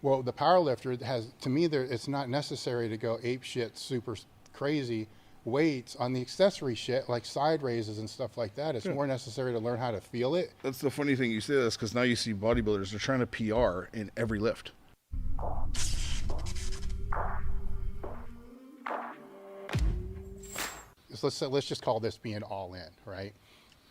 Well, the power lifter has, to me, it's not necessary to go ape shit super crazy weights on the accessory shit like side raises and stuff like that. It's more necessary to learn how to feel it. That's the funny thing you say this, because now you see bodybuilders, they're trying to PR in every lift. Let's just call this being all in, right?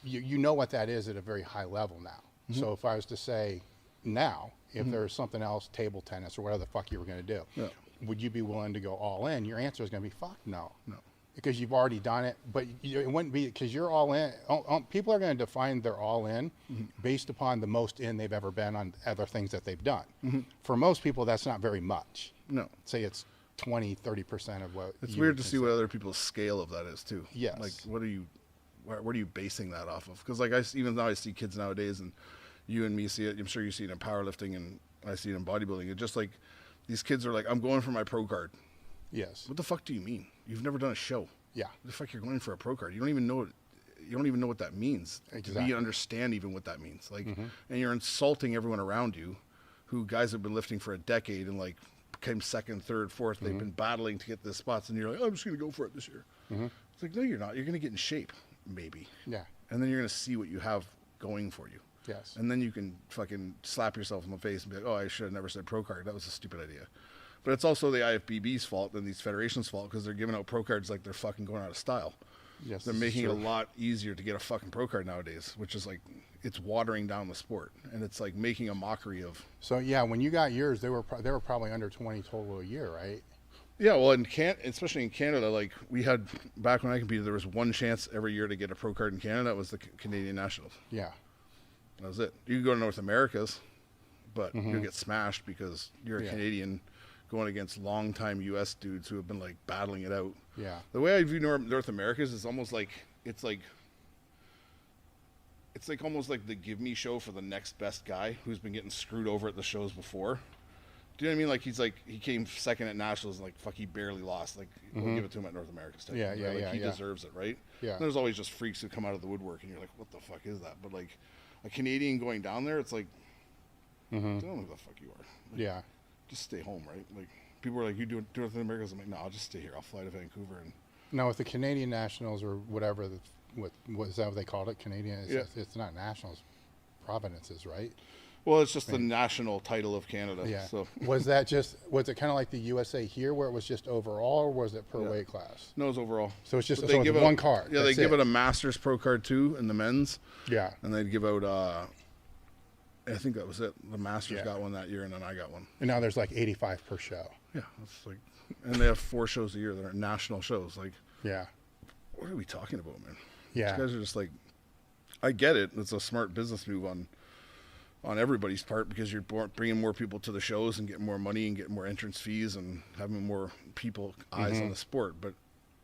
You know what that is at a very high level now. Mm-hmm. So if I was to say now, if mm-hmm. there's something else, table tennis or whatever the fuck you were going to do, would you be willing to go all in? Your answer is going to be fuck no. No. Because you've already done it, but it wouldn't be because you're all in. People are going to define their all in mm-hmm. based upon the most in they've ever been on other things that they've done. Mm-hmm. For most people, that's not very much. No. Say it's 20-30% of what. It's weird to see what other people's scale of that is too. Yes. Like, what are you basing that off of? Because like even now I see kids nowadays, and you and me see it. I'm sure you see it in powerlifting, and I see it in bodybuilding. It's just like these kids are like, I'm going for my pro card. Yes. What the fuck do you mean? You've never done a show. Yeah. What the fuck you're going for a pro card? You don't even know what that means. Exactly. You understand even what that means. Like, mm-hmm. and you're insulting everyone around you, who guys have been lifting for a decade and like became second, third, fourth. Mm-hmm. They've been battling to get the spots, and you're like, oh, I'm just gonna go for it this year. Mm-hmm. It's like, no, you're not. You're gonna get in shape, maybe. Yeah. And then you're gonna see what you have going for you. Yes. And then you can fucking slap yourself in the face and be like, oh, I should have never said pro card. That was a stupid idea. But it's also the IFBB's fault and these federations' fault, because they're giving out pro cards like they're fucking going out of style. Yes, they're making it a lot easier to get a fucking pro card nowadays, which is like, it's watering down the sport, and it's like making a mockery of. So yeah, when you got yours, they were probably under 20 total a year, right? Yeah, well, especially in Canada, like we had back when I competed, there was one chance every year to get a pro card in Canada. That was the Canadian Nationals. Yeah, that was it. You can go to North America's, but mm-hmm. you'll get smashed because you're a Canadian going against longtime U.S. dudes who have been like battling it out. Yeah. The way I view North America's is almost like it's almost like the give me show for the next best guy who's been getting screwed over at the shows before. Do you know what I mean? Like he came second at Nationals and like fuck, he barely lost. Like mm-hmm. we'll give it to him at North America's. Yeah, yeah, right? yeah. He deserves it, right? Yeah. And there's always just freaks who come out of the woodwork, and you're like, what the fuck is that? But like a Canadian going down there, it's like, mm-hmm. I don't know who the fuck you are. Like, yeah. Just stay home, right? Like people are like, you do North America's. I'm like, no, I'll just stay here. I'll fly to Vancouver. And now with the Canadian Nationals or whatever, what is that what they called it? Canadian? It's not Nationals, Providences, right? Well, it's just the national title of Canada. Yeah. So was it kind of like the USA here, where it was just overall, or was it per weight class? No, it's overall. So it's just one card. Yeah, they give it a Masters Pro card too in the men's. Yeah. And they'd give out. I think that was it. The Masters got one that year, and then I got one. And now there's like 85 per show. Yeah, that's like, and they have 4 shows a year that are national shows. Like, yeah. What are we talking about, man? Yeah. These guys are just like, I get it. It's a smart business move on everybody's part, because you're bringing more people to the shows and getting more money and getting more entrance fees and having more people eyes mm-hmm. on the sport. But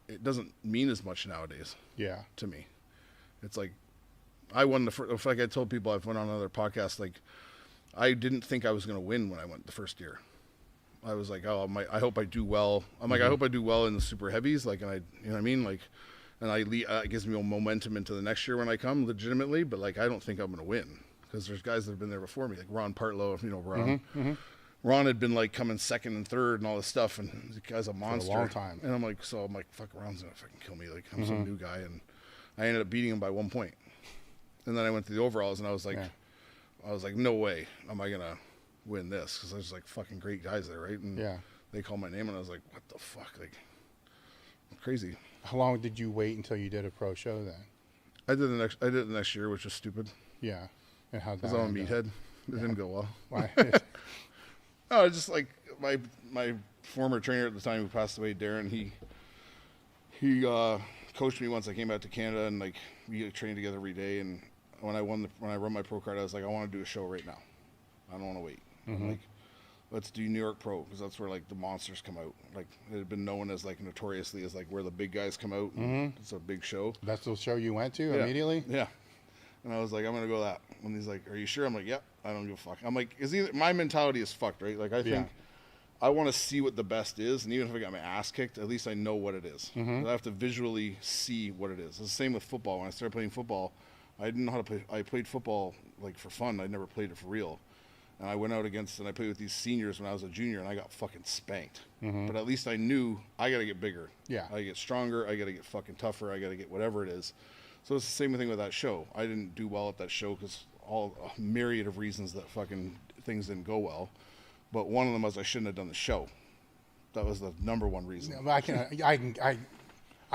it doesn't mean as much nowadays. Yeah. To me, it's like I won the first. Like I told people, I've went on another podcast. Like I didn't think I was going to win when I went the first year. I was like, oh, I hope I do well. I'm like, I hope I do well in the super heavies. Like, and you know what I mean? Like, and it gives me a momentum into the next year when I come legitimately. But like, I don't think I'm going to win, because there's guys that have been there before me, like Ron Partlow. You know, Ron. Mm-hmm. Ron had been like coming second and third and all this stuff, and the guy's a monster. For a long time. And I'm like, fuck, Ron's gonna fucking kill me. Like, I'm some new guy, and I ended up beating him by 1 point. And then I went to the overalls, and I was like, no way am I gonna win this, because there's like fucking great guys there, right? And they called my name, and I was like, what the fuck, like, crazy. How long did you wait until you did a pro show then? I did it the next year, which was stupid. Yeah. And how'd that? Because I'm a meathead. It didn't go well. Why? Oh, just like my former trainer at the time, who passed away, Darren. He coached me once I came out to Canada, and like we trained together every day. And when I run my pro card, I was like, I want to do a show right now. I don't want to wait. Mm-hmm. Like, let's do New York Pro, because that's where like the monsters come out. Like it had been known as like notoriously as like where the big guys come out. Mm-hmm. It's a big show. That's the show you went to immediately? Yeah. And I was like, I'm going to go that. And he's like, are you sure? I'm like, yep, I don't give a fuck. I'm like, my mentality is fucked, right? Like, I think I want to see what the best is. And even if I got my ass kicked, at least I know what it is. Mm-hmm. I have to visually see what it is. It's the same with football. When I started playing football, I didn't know how to play. I played football like for fun. I never played it for real. And I went out and I played with these seniors when I was a junior, and I got fucking spanked. But at least I knew I got to get bigger. Yeah. I get stronger. I got to get fucking tougher. I got to get whatever it is. So it's the same thing with that show. I didn't do well at that show because a myriad of reasons that fucking things didn't go well. But one of them was I shouldn't have done the show. That was the number one reason. I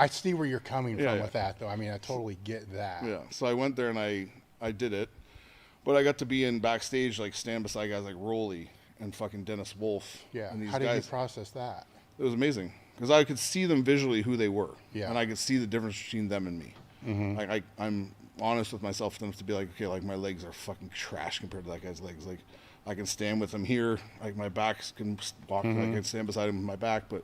see where you're coming from with that, though. I mean, I totally get that. Yeah. So I went there and I did it. But I got to be in backstage, like stand beside guys like Rolly and fucking Dennis Wolf. Yeah. And these How did guys, you process that? It was amazing because I could see them visually who they were. Yeah. And I could see the difference between them and me. Like I'm honest with myself enough to be like, okay, like my legs are fucking trash compared to that guy's legs. Like I can stand with him here. Like my back can walk. I can stand beside him with my back, but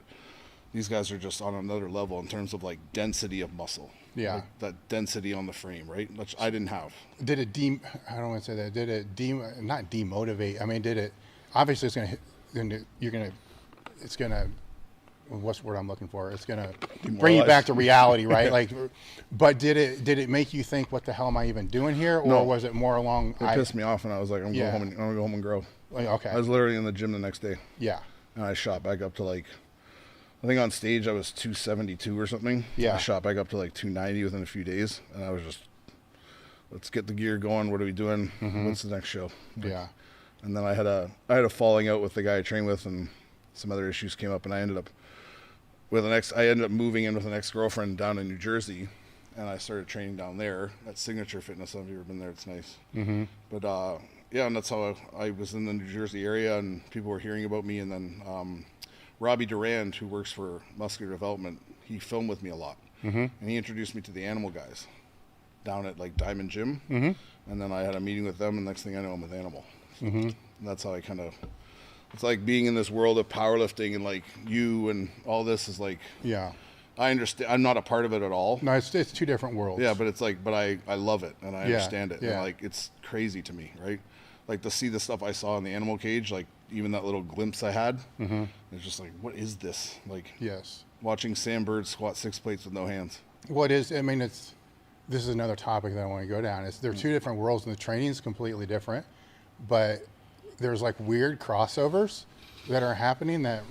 these guys are just on another level in terms of like density of muscle. Yeah. Like that density on the frame, right? Which I didn't have. Did it I don't want to say that. Did it not demotivate? I mean, did it? Obviously, it's gonna. What's the word I'm looking for? It's gonna bring you back to reality, right? Like, but did it make you think, what the hell am I even doing here, or was it more along? It pissed me off, and I was like, I'm gonna go home and grow. Like, okay. I was literally in the gym the next day. Yeah. And I shot back up to like, I think on stage I was 272 or something. Yeah. I shot back up to like 290 within a few days, and I was just, let's get the gear going. What are we doing? What's the next show? Like, Yeah. And then I had a falling out with the guy I trained with, and some other issues came up, and I ended up moving in with an ex-girlfriend down in New Jersey, and I started training down there at Signature Fitness. If you've ever been there, it's nice. But yeah, and that's how I was in the New Jersey area, and people were hearing about me. And then Robbie Durand, who works for Muscular Development, he filmed with me a lot, and he introduced me to the Animal guys down at like Diamond Gym, and then I had a meeting with them, and next thing I know, I'm with Animal. And that's how I kind of. It's like being in this world of powerlifting, and like you and all this is like, Yeah. I understand. I'm not a part of it at all. No, it's two different worlds. Yeah, but it's like, but I love it, and I understand it. Yeah. And like, it's crazy to me, right? Like to see the stuff I saw in the animal cage, like even that little glimpse I had, it's just like, what is this? Like, Yes. watching Sam Bird squat 6 plates with no hands. What is? I mean, this is another topic that I want to go down. They're two different worlds, and the training is completely different. But there's like weird crossovers that are happening that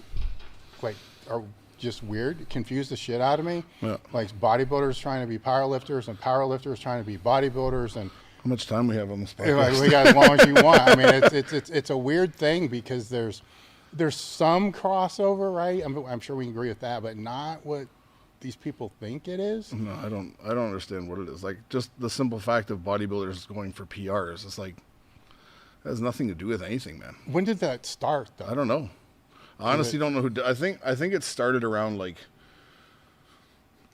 like are just weird, confuse the shit out of me. Yeah. Like bodybuilders trying to be powerlifters, and powerlifters trying to be bodybuilders, and How much time we have on this podcast? like, we got as long as you want. I mean, it's a weird thing because there's some crossover, right? I'm sure we can agree with that, but not what these people think it is. No, I don't understand what it is. Like, just the simple fact of bodybuilders going for PRs, it's like, it has nothing to do with anything, man. When did that start, though? I don't know. I honestly don't know who. I think it started around like.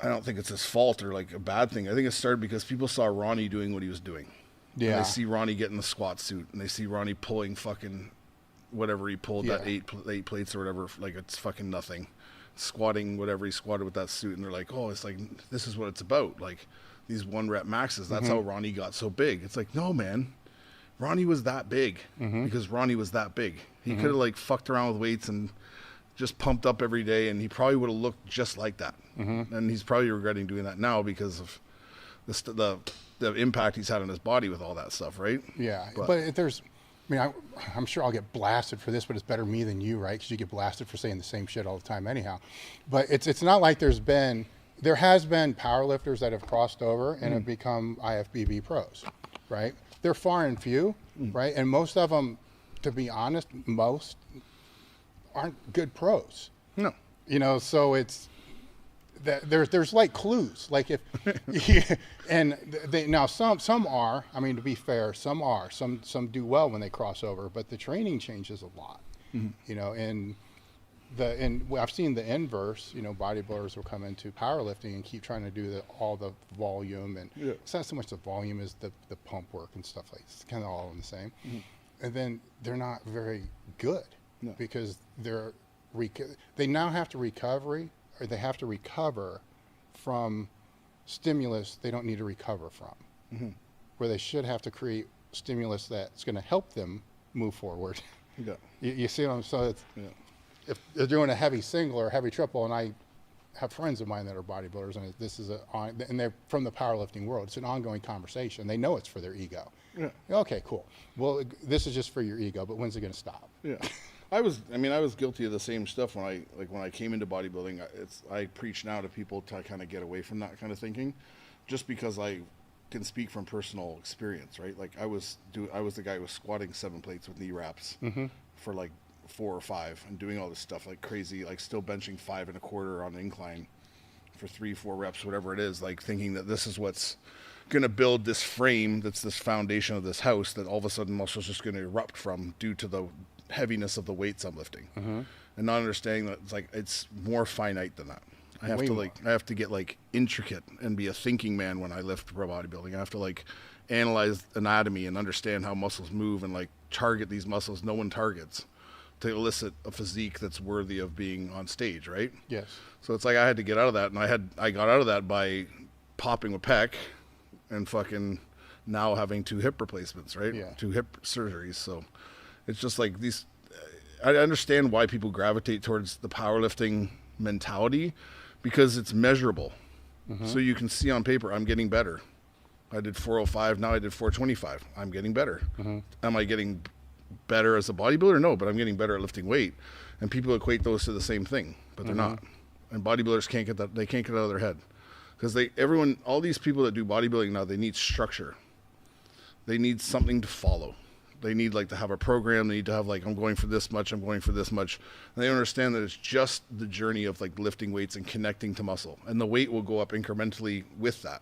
I don't think it's his fault or like a bad thing. I think it started because people saw Ronnie doing what he was doing. Yeah. And they see Ronnie getting the squat suit, and they see Ronnie pulling fucking whatever he pulled, that eight plates or whatever, like it's fucking nothing. Squatting whatever he squatted with that suit, and they're like, oh, it's like, this is what it's about. Like these 1 rep maxes. That's how Ronnie got so big. It's like, no, man. Ronnie was that big because Ronnie was that big. He could have like fucked around with weights and just pumped up every day, and he probably would have looked just like that. And he's probably regretting doing that now because of the impact he's had on his body with all that stuff, right? Yeah, but there's, I mean, I'm sure I'll get blasted for this, but it's better me than you, right? Because you get blasted for saying the same shit all the time anyhow. But it's not like there has been powerlifters that have crossed over and have become IFBB pros, right? They're far and few, right? And most of them, to be honest, most aren't good pros. No. You know, so it's that there's like clues, like if and they now some are. I mean, to be fair, some are. Some do well when they cross over, but the training changes a lot. You know, and I've seen the inverse. You know, bodybuilders will come into powerlifting and keep trying to do all the volume, and it's not so much the volume as the pump work and stuff like. It's kind of all in the same, and then they're not very good because they now have to recover from stimulus they don't need to recover from, where they should have to create stimulus that's going to help them move forward. Yeah. You see what I'm saying? So if they're doing a heavy single or a heavy triple, and I have friends of mine that are bodybuilders, and this is and they're from the powerlifting world. It's an ongoing conversation. They know it's for their ego. Yeah. Okay, cool. Well, this is just for your ego, but when's it going to stop? Yeah. I was guilty of the same stuff when I came into bodybuilding. I preach now to people to kind of get away from that kind of thinking, just because I can speak from personal experience, right? Like I was the guy who was squatting 7 plates with knee wraps for like 4 or 5 and doing all this stuff like crazy, like still benching 5 1/4 on an incline for 3-4 reps, whatever it is, like thinking that this is what's going to build this frame, that's this foundation of this house that all of a sudden muscles just going to erupt from due to the heaviness of the weights I'm lifting, and not understanding that it's more finite than that. I have to get like intricate and be a thinking man when I lift pro bodybuilding. I have to like analyze anatomy and understand how muscles move and like target these muscles no one targets to elicit a physique that's worthy of being on stage, right? Yes. So it's like I had to get out of that, and I got out of that by popping a pec and fucking now having 2 hip replacements, right? Yeah. 2 hip surgeries. So it's just like these. I understand why people gravitate towards the powerlifting mentality, because it's measurable. So you can see on paper, I'm getting better. I did 405, now I did 425. I'm getting better. Am I getting better as a bodybuilder? No, but I'm getting better at lifting weight. And people equate those to the same thing, but they're not. And bodybuilders can't get that. They can't get it out of their head, because all these people that do bodybuilding now, they need structure. They need something to follow. They need like to have a program. They need to have like, I'm going for this much, I'm going for this much. And they understand that it's just the journey of like lifting weights and connecting to muscle. And the weight will go up incrementally with that.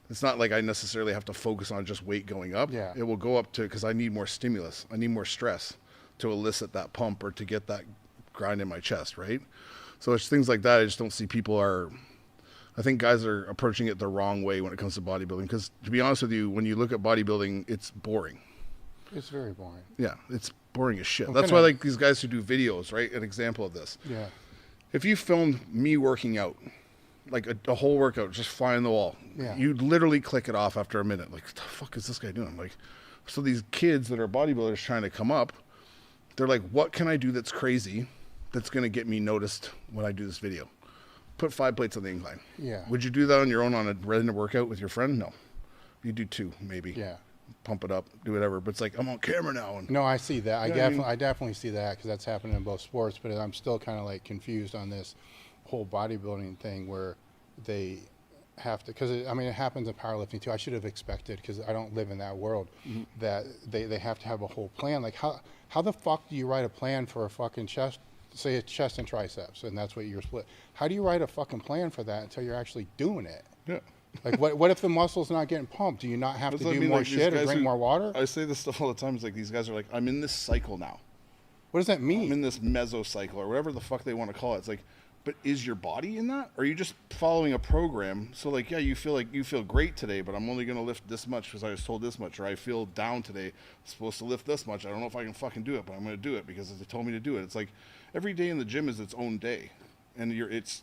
It's not like I necessarily have to focus on just weight going up. Yeah. It will go up because I need more stimulus. I need more stress to elicit that pump or to get that grind in my chest, right? So it's things like that. I just don't see I think guys are approaching it the wrong way when it comes to bodybuilding. Because to be honest with you, when you look at bodybuilding, it's boring. It's very boring. Yeah, it's boring as shit. That's why like these guys who do videos, right? An example of this. Yeah. If you filmed me working out, like a whole workout, just flying the wall, you'd literally click it off after a minute. Like, what the fuck is this guy doing? Like, so these kids that are bodybuilders trying to come up, they're like, what can I do that's crazy that's going to get me noticed when I do this video? Put 5 plates on the incline. Yeah. Would you do that on your own on a random workout with your friend? No. You do 2, maybe. Yeah. Pump it up, do whatever. But it's like, I'm on camera now. And no, I see that. I definitely see that, because that's happening in both sports. But I'm still kind of like confused on this whole bodybuilding thing where they have to, because it happens in powerlifting too. I should have expected, because I don't live in that world, that they have to have a whole plan. Like how the fuck do you write a plan for a fucking chest? Say it's chest and triceps, and that's what you're split. How do you write a fucking plan for that until you're actually doing it? Yeah. Like what if the muscle's not getting pumped? Do you not have to do more shit or drink more water? I say this stuff all the time. It's like these guys are like, I'm in this cycle now. What does that mean? I'm in this mesocycle or whatever the fuck they want to call it. It's like, but is your body in that? Or are you just following a program? So like, yeah, you feel great today, but I'm only going to lift this much because I was told this much. Or I feel down today, I'm supposed to lift this much. I don't know if I can fucking do it, but I'm going to do it because they told me to do it. It's like every day in the gym is its own day. And it's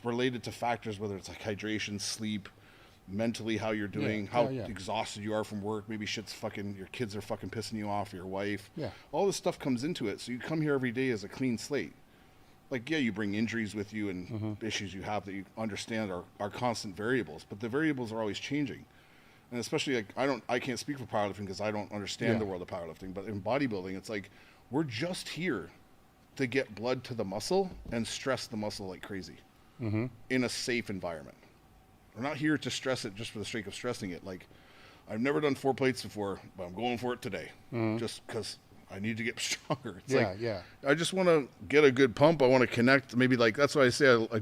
related to factors, whether it's like hydration, sleep, mentally how you're doing, how exhausted you are from work, maybe your kids are fucking pissing you off, your wife. Yeah. All this stuff comes into it. So you come here every day as a clean slate. Like, yeah, you bring injuries with you and issues you have that you understand are constant variables, but the variables are always changing. And especially like I can't speak for powerlifting because I don't understand the world of powerlifting, but in bodybuilding, it's like we're just here to get blood to the muscle and stress the muscle like crazy in a safe environment. We're not here to stress it just for the sake of stressing it. Like, I've never done 4 plates before, but I'm going for it today just because I need to get stronger. It's I just want to get a good pump. I want to connect. Maybe like that's why I say a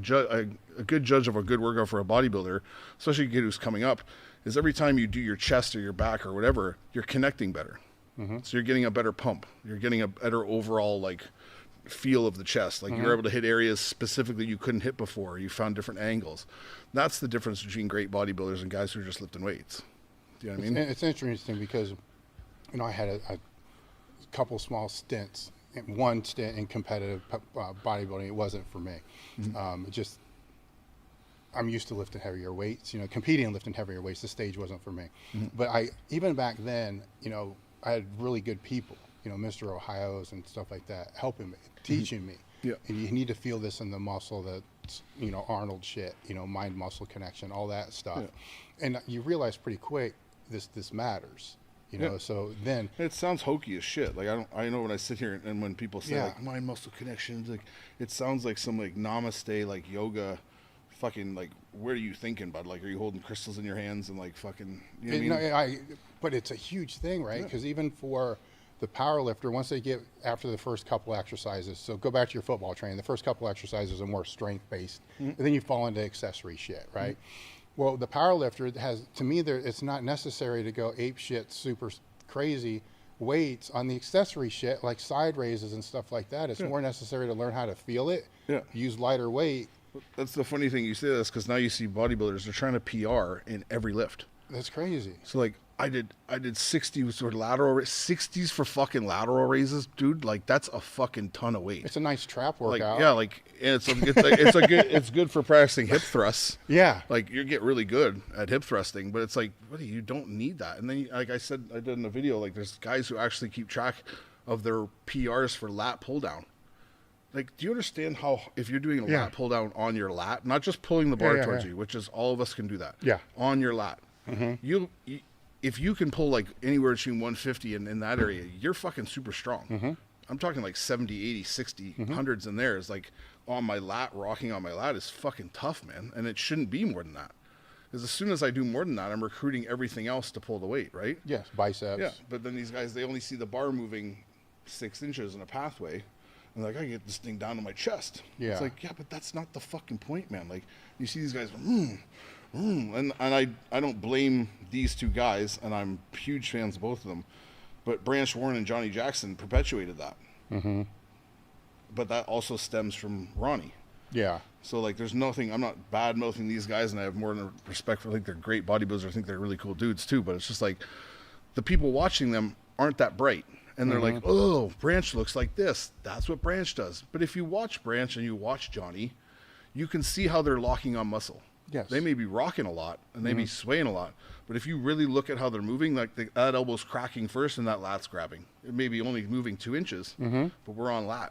good judge of a good workout for a bodybuilder, especially a kid who's coming up, is every time you do your chest or your back or whatever, you're connecting better. So you're getting a better pump. You're getting a better overall like feel of the chest. Like you're able to hit areas specifically you couldn't hit before. You found different angles. That's the difference between great bodybuilders and guys who are just lifting weights. Do you know what I mean? It's interesting because, I had a couple small stints. One stint in competitive bodybuilding, it wasn't for me. I'm used to lifting heavier weights. Competing and lifting heavier weights, the stage wasn't for me. But even back then, I had really good people. Mr. Ohio's and stuff like that, helping me, teaching me. Yeah. And you need to feel this in the muscle, that's, Arnold shit, mind-muscle connection, all that stuff. Yeah. And you realize pretty quick this matters. You know, so then it sounds hokey as shit. Like I know when I sit here and when people say like mind muscle connections, like it sounds like some like namaste like yoga, fucking like where are you thinking, bud? Like are you holding crystals in your hands and like fucking? You know what I mean? But it's a huge thing, right? Because even for the power lifter, once they get after the first couple exercises, so go back to your football training. The first couple exercises are more strength based, and then you fall into accessory shit, right? Well, the power lifter has, to me, it's not necessary to go ape shit, super crazy weights on the accessory shit, like side raises and stuff like that. It's more necessary to learn how to feel it, use lighter weight. That's the funny thing you say this, because now you see bodybuilders, they're trying to PR in every lift. That's crazy. So like I did 60s for lateral 60s for fucking lateral raises, dude. Like that's a fucking ton of weight. It's a nice trap workout. Like, yeah, like it's good for practicing hip thrusts. Yeah, like you get really good at hip thrusting, but it's like, what, you don't need that. And then, like I said, I did in a video, like there's guys who actually keep track of their PRs for lat pull down. Like, do you understand how if you're doing a lat pull down on your lat, not just pulling the bar towards you, which is all of us can do that. Yeah, on your lat, you if you can pull like anywhere between 150 and in that area, you're fucking super strong. I'm talking like 70, 80, 60, hundreds in there is like on my lat, rocking on my lat is fucking tough, man. And it shouldn't be more than that. Because as soon as I do more than that, I'm recruiting everything else to pull the weight, right? Yes, biceps. Yeah, but then these guys, they only see the bar moving 6 inches in a pathway. And like, I get this thing down to my chest. Yeah. It's like, yeah, but that's not the fucking point, man. Like, you see these guys, and I don't blame these two guys, and I'm huge fans of both of them, but Branch Warren and Johnny Jackson perpetuated that. But that also stems from Ronnie. Yeah. So like, there's nothing. I'm not bad mouthing these guys, and I have more than respect for. I think they're great bodybuilders. I think they're really cool dudes too. But it's just like, the people watching them aren't that bright, and they're like, oh, Branch looks like this. That's what Branch does. But if you watch Branch and you watch Johnny, you can see how they're locking on muscle. Yes. They may be rocking a lot and they may be swaying a lot, but if you really look at how they're moving, like that elbow's cracking first and that lat's grabbing. It may be only moving 2 inches, but we're on lat.